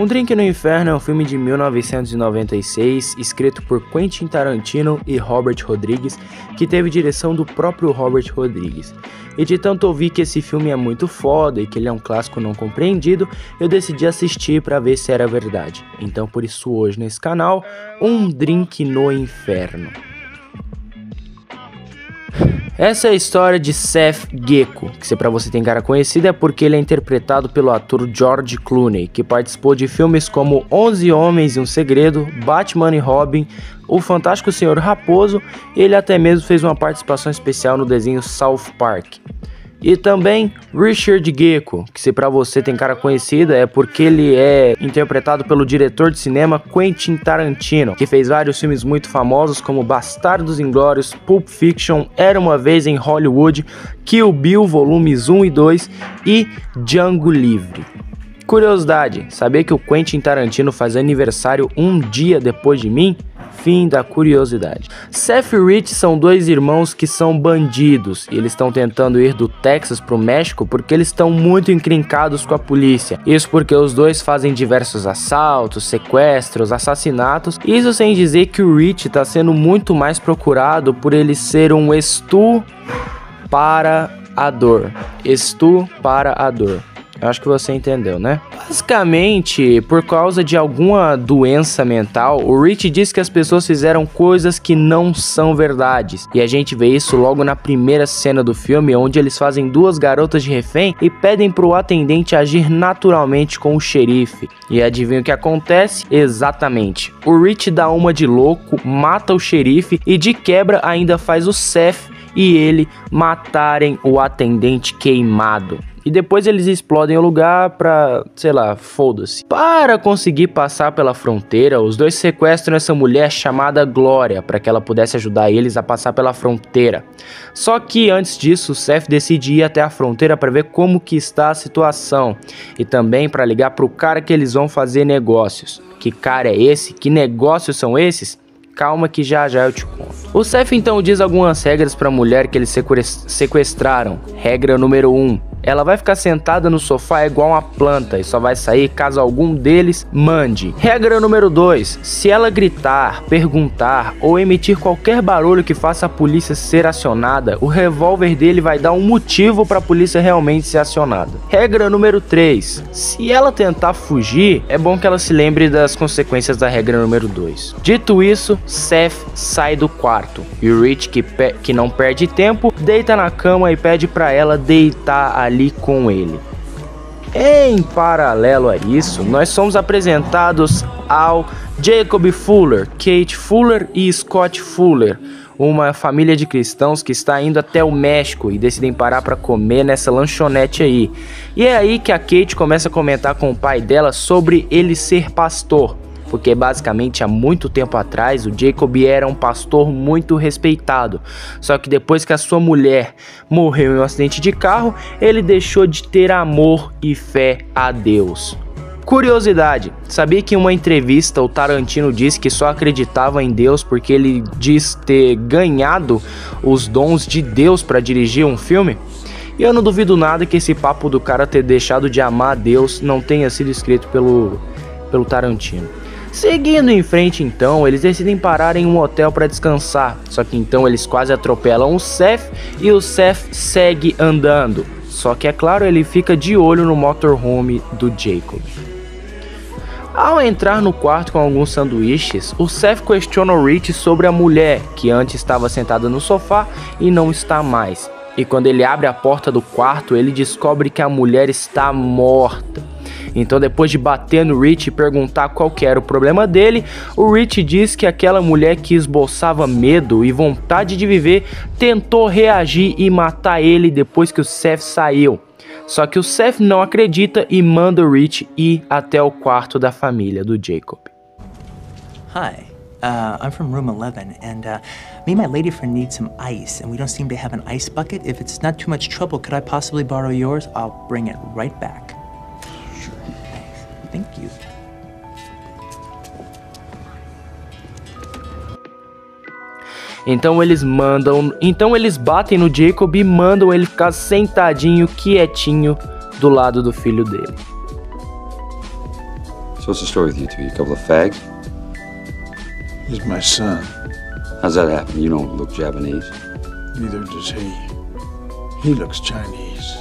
Um Drink no Inferno é um filme de 1996, escrito por Quentin Tarantino e Robert Rodrigues, que teve direção do próprio Robert Rodrigues. E de tanto ouvir que esse filme é muito foda e que ele é um clássico não compreendido, eu decidi assistir para ver se era verdade. Então por isso hoje nesse canal, Um Drink no Inferno. Essa é a história de Seth Gecko, que se pra você tem cara conhecida é porque ele é interpretado pelo ator George Clooney, que participou de filmes como 11 Homens e um Segredo, Batman e Robin, O Fantástico Senhor Raposo, e ele até mesmo fez uma participação especial no desenho South Park. E também Richard Gecko, que se pra você tem cara conhecida é porque ele é interpretado pelo diretor de cinema Quentin Tarantino, que fez vários filmes muito famosos como Bastardos Inglórios, Pulp Fiction, Era Uma Vez em Hollywood, Kill Bill volumes 1 e 2 e Django Livre. Curiosidade, sabia que o Quentin Tarantino faz aniversário um dia depois de mim? Fim da curiosidade. Seth e Rich são dois irmãos que são bandidos e eles estão tentando ir do Texas pro México porque eles estão muito encrencados com a polícia. Isso porque os dois fazem diversos assaltos, sequestros, assassinatos. Isso sem dizer que o Rich está sendo muito mais procurado por ele ser um estuprador. Estuprador. Eu acho que você entendeu, né? Basicamente, por causa de alguma doença mental, o Rich diz que as pessoas fizeram coisas que não são verdades. E a gente vê isso logo na primeira cena do filme, onde eles fazem duas garotas de refém e pedem pro atendente agir naturalmente com o xerife. E adivinha o que acontece? Exatamente. O Rich dá uma de louco, mata o xerife e de quebra ainda faz o Seth e ele matarem o atendente queimado. E depois eles explodem o lugar pra, sei lá, foda-se. Para conseguir passar pela fronteira, os dois sequestram essa mulher chamada Glória, para que ela pudesse ajudar eles a passar pela fronteira. Só que antes disso, o Seth decide ir até a fronteira para ver como que está a situação. E também para ligar pro cara que eles vão fazer negócios. Que cara é esse? Que negócios são esses? Calma que já eu te conto. O Seth então diz algumas regras para a mulher que eles sequestraram. Regra número 1. Ela vai ficar sentada no sofá igual uma planta e só vai sair caso algum deles mande. Regra número 2. Se ela gritar, perguntar ou emitir qualquer barulho que faça a polícia ser acionada, o revólver dele vai dar um motivo para a polícia realmente ser acionada. Regra número 3. Se ela tentar fugir, é bom que ela se lembre das consequências da regra número 2. Dito isso, Seth sai do quarto e o Rich, que não perde tempo, deita na cama e pede para ela deitar ali com ele. Em paralelo a isso, nós somos apresentados ao Jacob Fuller, Kate Fuller e Scott Fuller, uma família de cristãos que está indo até o México e decidem parar para comer nessa lanchonete aí. E é aí que a Kate começa a comentar com o pai dela sobre ele ser pastor. Porque basicamente há muito tempo atrás o Jacob era um pastor muito respeitado. Só que depois que a sua mulher morreu em um acidente de carro, ele deixou de ter amor e fé a Deus. Curiosidade, sabia que em uma entrevista o Tarantino disse que só acreditava em Deus porque ele diz ter ganhado os dons de Deus para dirigir um filme? E eu não duvido nada que esse papo do cara ter deixado de amar a Deus não tenha sido escrito pelo Tarantino. Seguindo em frente então, eles decidem parar em um hotel para descansar, só que então eles quase atropelam o Seth e o Seth segue andando, só que é claro ele fica de olho no motorhome do Jacob. Ao entrar no quarto com alguns sanduíches, o Seth questiona o Rich sobre a mulher que antes estava sentada no sofá e não está mais, e quando ele abre a porta do quarto ele descobre que a mulher está morta. Então depois de bater no Rich e perguntar qual que era o problema dele, o Rich diz que aquela mulher que esboçava medo e vontade de viver tentou reagir e matar ele depois que o Seth saiu. Só que o Seth não acredita e manda o Rich ir até o quarto da família do Jacob. Hi, I'm from room 11 and me and my lady friend need some ice and we don't seem to have an ice bucket. If it's not too much trouble, could I possibly borrow yours? I'll bring it right back. Thank you. Então eles batem no Jacob e mandam ele ficar sentadinho, quietinho, do lado do filho dele. So what's the story with you two? You a couple of fags? He's my son. How's that happen? You don't look Japanese. Neither does he. He looks Chinese.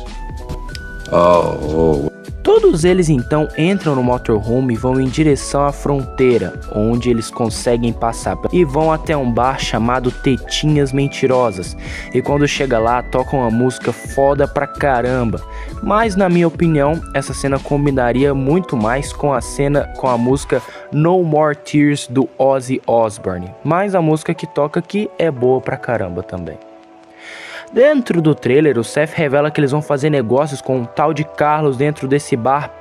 Oh. Todos eles então entram no motorhome e vão em direção à fronteira, onde eles conseguem passar e vão até um bar chamado Tetinhas Mentirosas. E quando chega lá, tocam uma música foda pra caramba. Mas na minha opinião, essa cena combinaria muito mais com a música No More Tears do Ozzy Osbourne. Mas a música que toca aqui é boa pra caramba também. Dentro do trailer, o Seth revela que eles vão fazer negócios com um tal de Carlos dentro desse bar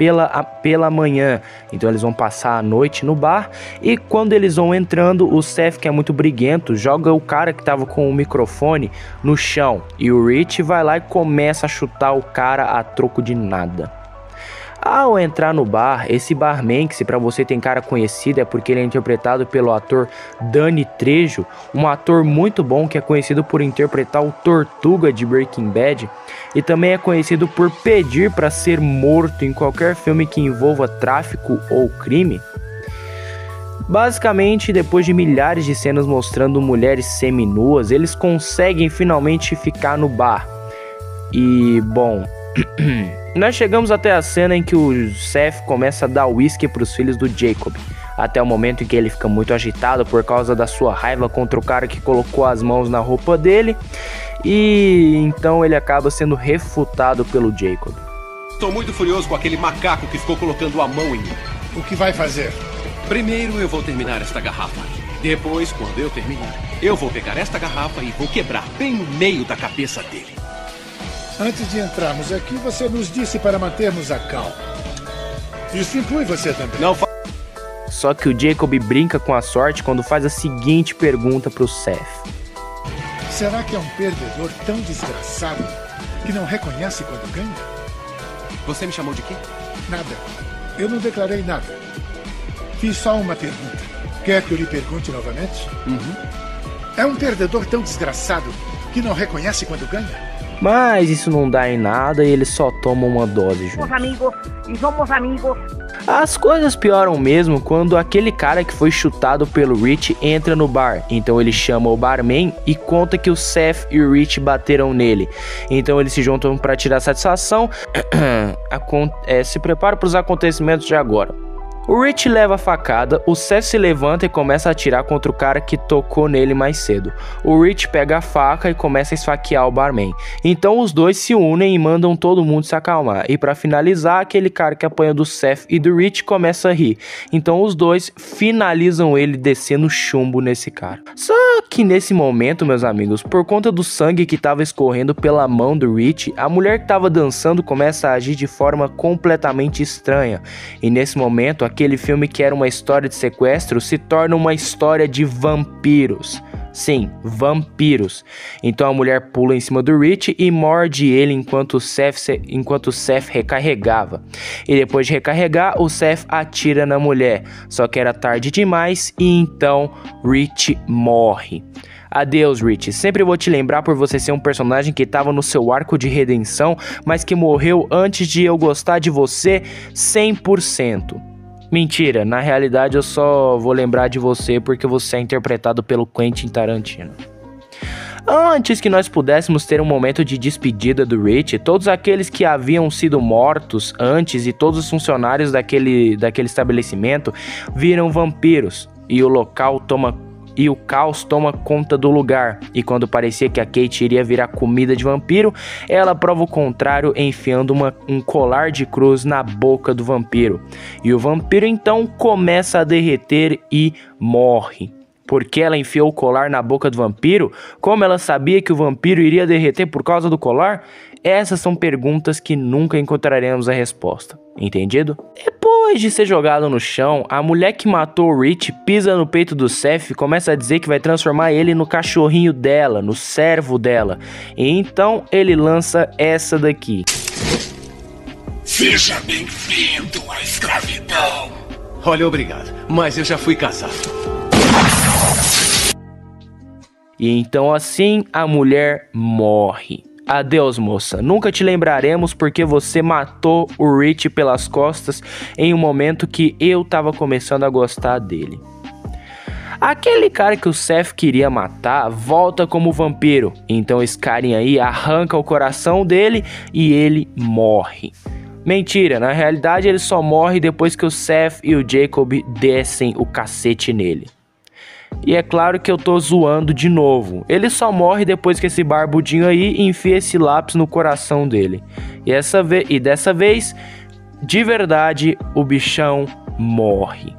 pela manhã. Então eles vão passar a noite no bar e quando eles vão entrando, o Seth, que é muito briguento, joga o cara que tava com o microfone no chão. E o Rich vai lá e começa a chutar o cara a troco de nada. Ao entrar no bar, esse barman, que se pra você tem cara conhecido é porque ele é interpretado pelo ator Danny Trejo, um ator muito bom que é conhecido por interpretar o Tortuga de Breaking Bad e também é conhecido por pedir para ser morto em qualquer filme que envolva tráfico ou crime. Basicamente, depois de milhares de cenas mostrando mulheres seminuas, eles conseguem finalmente ficar no bar. E, bom... Nós chegamos até a cena em que o Seth começa a dar whisky para os filhos do Jacob, até o momento em que ele fica muito agitado por causa da sua raiva contra o cara que colocou as mãos na roupa dele, e então ele acaba sendo refutado pelo Jacob. Estou muito furioso com aquele macaco que ficou colocando a mão em mim. O que vai fazer? Primeiro eu vou terminar esta garrafa. Depois, quando eu terminar, eu vou pegar esta garrafa e vou quebrar bem no meio da cabeça dele. Antes de entrarmos aqui, você nos disse para mantermos a calma. Isso inclui você também. Não Só que o Jacob brinca com a sorte quando faz a seguinte pergunta pro Seth. Será que é um perdedor tão desgraçado que não reconhece quando ganha? Você me chamou de quê? Nada. Eu não declarei nada. Fiz só uma pergunta. Quer que eu lhe pergunte novamente? É um perdedor tão desgraçado que não reconhece quando ganha? Mas isso não dá em nada e eles só tomam uma dose juntos. Somos amigos. As coisas pioram mesmo quando aquele cara que foi chutado pelo Rich entra no bar. Então ele chama o barman e conta que o Seth e o Rich bateram nele. Então eles se juntam para tirar satisfação. Se prepara para os acontecimentos de agora. O Rich leva a facada, o Seth se levanta e começa a atirar contra o cara que tocou nele mais cedo. O Rich pega a faca e começa a esfaquear o barman. Então os dois se unem e mandam todo mundo se acalmar. E para finalizar, aquele cara que apanha do Seth e do Rich começa a rir. Então os dois finalizam ele descendo chumbo nesse cara. Só que nesse momento, meus amigos, por conta do sangue que estava escorrendo pela mão do Rich, a mulher que estava dançando começa a agir de forma completamente estranha. E nesse momento, aquele filme que era uma história de sequestro se torna uma história de vampiros. Sim, vampiros. Então a mulher pula em cima do Rich e morde ele enquanto o Seth recarregava. E depois de recarregar, o Seth atira na mulher. Só que era tarde demais e então Rich morre. Adeus, Rich. Sempre vou te lembrar por você ser um personagem que estava no seu arco de redenção, mas que morreu antes de eu gostar de você 100%. Mentira, na realidade eu só vou lembrar de você porque você é interpretado pelo Quentin Tarantino. Antes que nós pudéssemos ter um momento de despedida do Rich, todos aqueles que haviam sido mortos antes e todos os funcionários daquele estabelecimento viram vampiros e o caos toma conta do lugar. E quando parecia que a Kate iria virar comida de vampiro, ela prova o contrário enfiando um colar de cruz na boca do vampiro. E o vampiro então começa a derreter e morre. Por que ela enfiou o colar na boca do vampiro? Como ela sabia que o vampiro iria derreter por causa do colar? Essas são perguntas que nunca encontraremos a resposta. Entendido? Depois de ser jogado no chão, a mulher que matou o Rich pisa no peito do Seth e começa a dizer que vai transformar ele no cachorrinho dela, no servo dela. E então ele lança essa daqui. Seja bem-vindo à escravidão. Olha, obrigado, mas eu já fui casado. E então assim a mulher morre. Adeus, moça. Nunca te lembraremos porque você matou o Rich pelas costas em um momento que eu tava começando a gostar dele. Aquele cara que o Seth queria matar volta como vampiro, então esse carinha aí arranca o coração dele e ele morre. Mentira, na realidade ele só morre depois que o Seth e o Jacob descem o cacete nele. E é claro que eu tô zoando de novo. Ele só morre depois que esse barbudinho aí enfia esse lápis no coração dele. E dessa vez, de verdade, o bichão morre.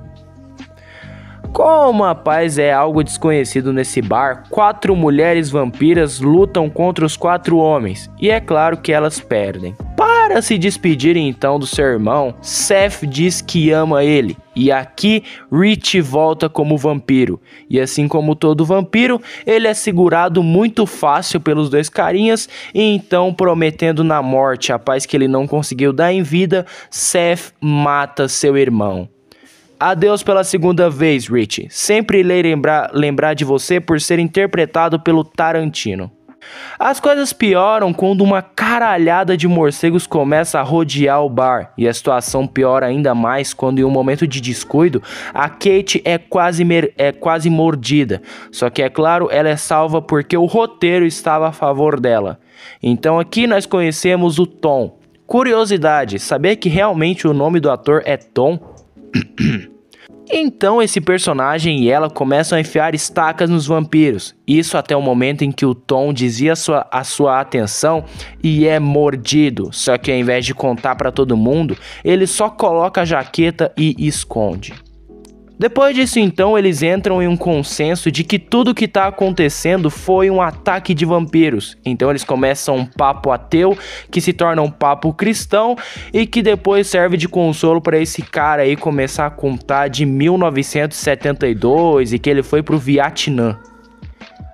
Como a paz é algo desconhecido nesse bar, 4 mulheres vampiras lutam contra os 4 homens, e é claro que elas perdem. Para se despedirem então do seu irmão, Seth diz que ama ele, e aqui Rich volta como vampiro, e assim como todo vampiro, ele é segurado muito fácil pelos 2 carinhas, e então prometendo na morte a paz que ele não conseguiu dar em vida, Seth mata seu irmão. Adeus pela segunda vez, Rich. Sempre irei lembrar de você por ser interpretado pelo Tarantino. As coisas pioram quando uma caralhada de morcegos começa a rodear o bar. E a situação piora ainda mais quando em um momento de descuido, a Kate é quase mordida. Só que é claro, ela é salva porque o roteiro estava a favor dela. Então aqui nós conhecemos o Tom. Curiosidade, saber que realmente o nome do ator é Tom? Então esse personagem e ela começam a enfiar estacas nos vampiros. Isso até o momento em que o Tom desvia a sua atenção e é mordido. Só que ao invés de contar para todo mundo, ele só coloca a jaqueta e esconde. Depois disso então eles entram em um consenso de que tudo que está acontecendo foi um ataque de vampiros. Então eles começam um papo ateu que se torna um papo cristão e que depois serve de consolo para esse cara aí começar a contar de 1972 e que ele foi pro Vietnã.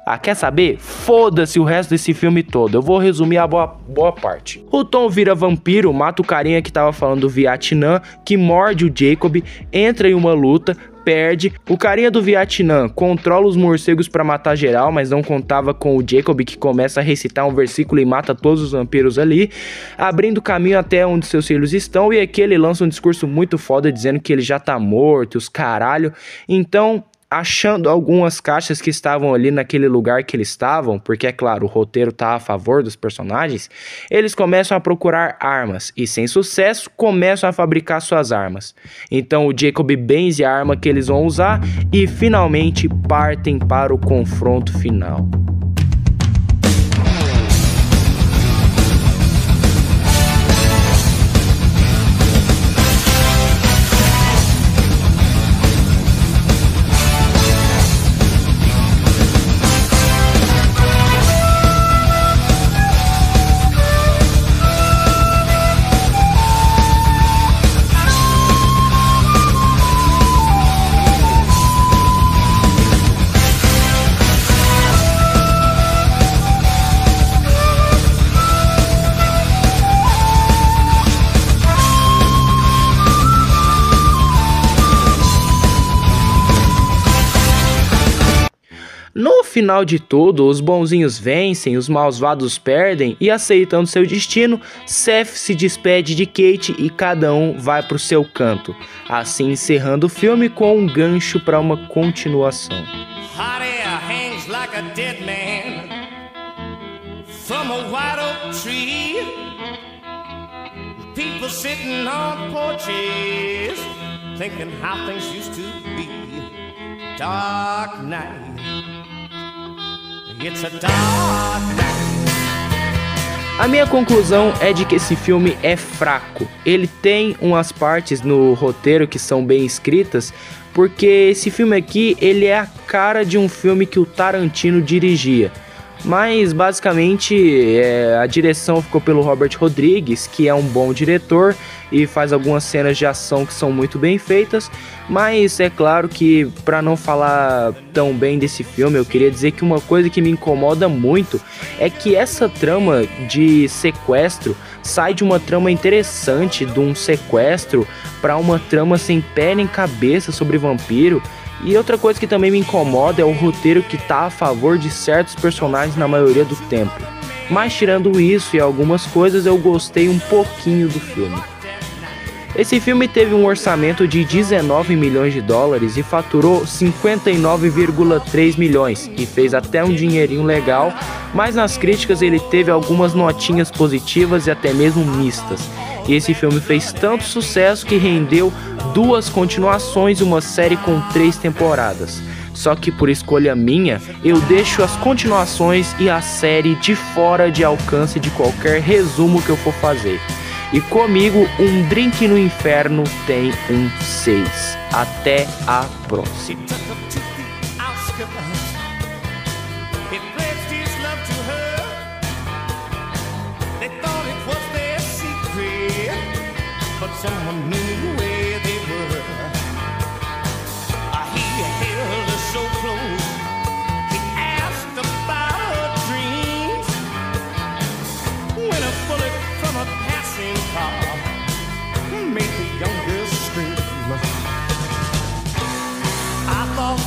Ah, quer saber? Foda-se o resto desse filme todo, eu vou resumir a boa parte. O Tom vira vampiro, mata o carinha que tava falando do Vietnã, que morde o Jacob, entra em uma luta, perde. O carinha do Vietnã controla os morcegos pra matar geral, mas não contava com o Jacob, que começa a recitar um versículo e mata todos os vampiros ali, abrindo caminho até onde seus filhos estão, e aqui ele lança um discurso muito foda dizendo que ele já tá morto, os caralho. Então, achando algumas caixas que estavam ali naquele lugar que eles estavam, porque é claro, o roteiro tá a favor dos personagens, eles começam a procurar armas e sem sucesso começam a fabricar suas armas. Então o Jacob benze a arma que eles vão usar e finalmente partem para o confronto final. No final de tudo, os bonzinhos vencem, os malvados perdem e aceitando seu destino, Seth se despede de Kate e cada um vai pro seu canto, assim encerrando o filme com um gancho para uma continuação. Hot air hangs like a dead man from a white oak tree. People sitting on porches thinking how things used to be. Dark night. It's a dark night. A minha conclusão é de que esse filme é fraco. Ele tem umas partes no roteiro que são bem escritas, porque esse filme aqui, ele é a cara de um filme que o Tarantino dirigia. Mas basicamente a direção ficou pelo Robert Rodrigues, que é um bom diretor e faz algumas cenas de ação que são muito bem feitas. Mas é claro que, para não falar tão bem desse filme, eu queria dizer que uma coisa que me incomoda muito é que essa trama de sequestro sai de uma trama interessante, de um sequestro, para uma trama sem pé nem cabeça sobre vampiro. E outra coisa que também me incomoda é o roteiro que tá a favor de certos personagens na maioria do tempo. Mas tirando isso e algumas coisas, eu gostei um pouquinho do filme. Esse filme teve um orçamento de 19 milhões de dólares e faturou 59,3 milhões e fez até um dinheirinho legal, mas nas críticas ele teve algumas notinhas positivas e até mesmo mistas. E esse filme fez tanto sucesso que rendeu 2 continuações e uma série com 3 temporadas. Só que por escolha minha, eu deixo as continuações e a série de fora de alcance de qualquer resumo que eu for fazer. E comigo, Um Drink no Inferno tem um 6. Até a próxima.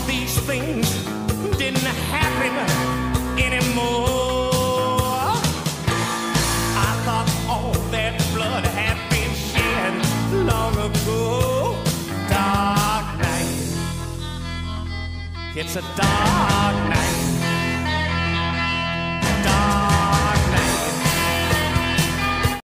These things didn't happen anymore. I thought all that blood had been shed long ago. Dark night, it's a dark night.